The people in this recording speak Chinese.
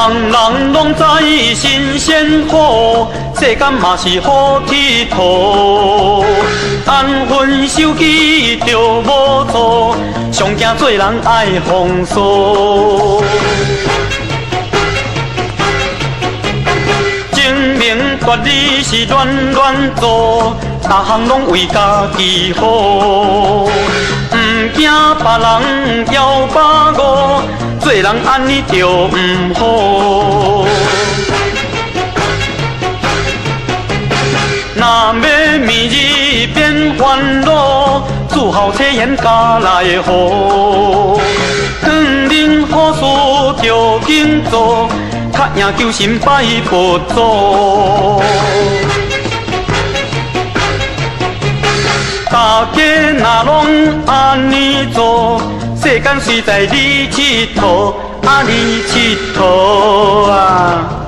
人人拢知新鲜好，世间嘛是好佚佗。安分守己着无错，上惊做人爱风骚。证明决理是乱乱做，逐项拢为家己好，毋惊别人摇把误。做人安尼着毋好，若要明日变烦恼，自后切言家来好。当恁好事着紧做，较赢求神拜佛祖。大家若拢安尼做，世间随在你佚佗，你佚佗啊！